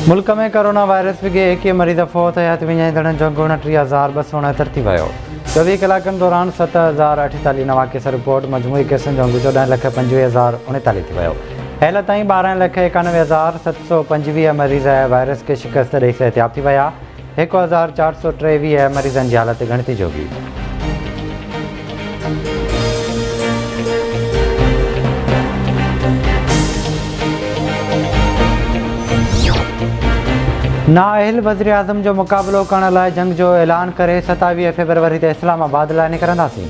मुल्क में corona virus विगे 21 मरीज़ फ़ौत हयात विञाईंदड़नि जो अंगूणो 30,269 थी वियो। 24 कलाकनि दौरान 7,048 नवां केस रिपोर्ट, मजमूई केसनि जो अंगु 14,25,039 थी वियो। हेल ताईं 12,91,725 मरीज़ वायरस खे शिकस्त ॾेई सिहतयाब थी विया। 1,423 मरीज़नि जी हालत गणिती जोगी। नाअहल वज़ीर आज़म जो मुक़ाबिलो करण लाइ जंग जो ऐलान करे 27 फरवरी ते इस्लामाबाद लाइ निकिरंदासीं।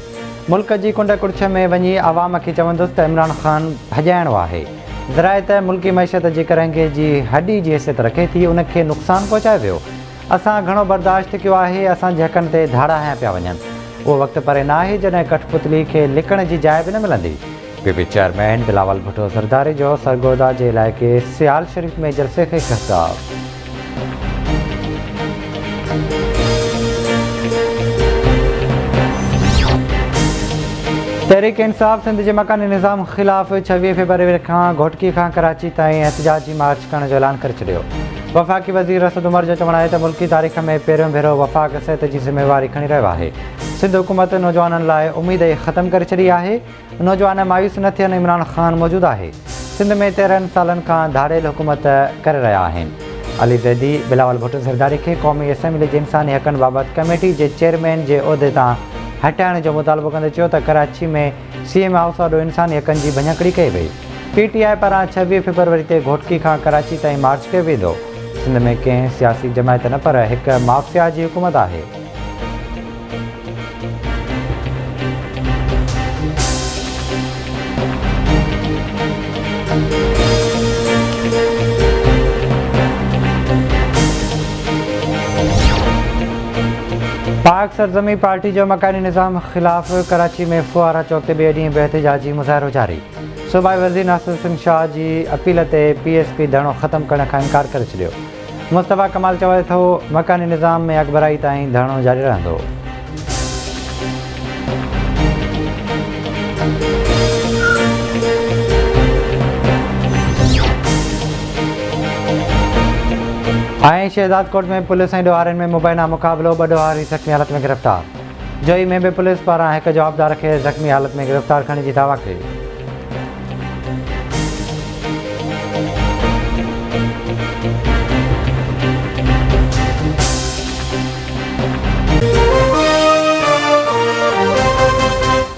मुल्क जी कुंड कुड़छ में वञी आवाम खे चवंदुसि त इमरान ख़ान भॼाइणो आहे। ज़राए त मुल्की मैशत जी करंगे जी हॾी जी हैसियत रखे थी, उनखे नुक़सानु पहुचाए वियो। असां घणो बर्दाश्त कयो आहे, असांजे हक़नि ते धाड़ा हया पिया वञनि। उहो वक़्तु परे न आहे जॾहिं कठपुतली खे लिकण जी जाइ बि न मिलंदी। पीपी चेयरमैन बिलावल भुट्टो ज़रदारी जो सरगोदा जे इलाइक़े सियाल शरीफ़ में जलसे खे ख़िताब। तहरीक इंसाफ़ सिंध जे मकानी निज़ाम ख़िलाफ़ 26 फरवरी खां घोटकी खां कराची ताईं एहतजाजी मार्च करण जो ऐलान करे छॾियो। वफ़ाक़ी वज़ीर असद उमर जो चवणु आहे त मुल्की तारीख़ में पहिरियों भेरो वफ़ाक़ सिहत जी ज़िम्मेवारी खणी रहियो आहे। सिंध हुकूमत नौजवाननि लाइ उमेद ख़तमु करे छॾी आहे। नौजवान मायूस न थियनि, इमरान ख़ान मौजूदु आहे। सिंध में 13 सालनि खां धाड़ेल हुकूमत करे रहिया आहिनि। अली ज़ैदी बिलावल भुट्टो ज़रदारी खे क़ौमी असैम्बली जे इंसानी हक़नि बाबति कमेटी जे चेयरमैन जे उहिदे तां हटाइण जो मुतालबो कंदे चयो त कराची में CM हाउस ॾाढो इंसानी हक़नि जी भञकड़ी कई वई। PTI पारां 26 फरवरी ते घोटकी खां कराची ताईं मार्च कयो वेंदो। सिंध में कंहिं सियासी जमायत न पर हिकु माफ़िया जी हुकूमत आहे। पाक सरज़मी पार्टी जो मकानी निज़ाम ख़िलाफ़ कराची में फुआरा चौक ते ॿिए ॾींहुं बि एहतजाजी मुज़ाहिरो जारी। सूबाई वज़ीर नासिर सिंह शाह जी अपील ते PSP धरणो ख़तमु करण खां इनकार करे छॾियो। मुस्तफ़ा कमाल चवे थो मकानी निज़ाम में अकबराई ताईं धरणो जारी रहंदो। ऐं शहजादकोट में पुलिस ऐं ॾोहारियुनि में मुबैना मुक़ाबिलो, ॿ ॾोहारी ज़ख़्मी हालत में गिरफ़्तार। जोई में बि पुलिस पारां हिकु जवाबदार खे ज़ख़्मी हालत में गिरफ़्तार करण जी दावा कई।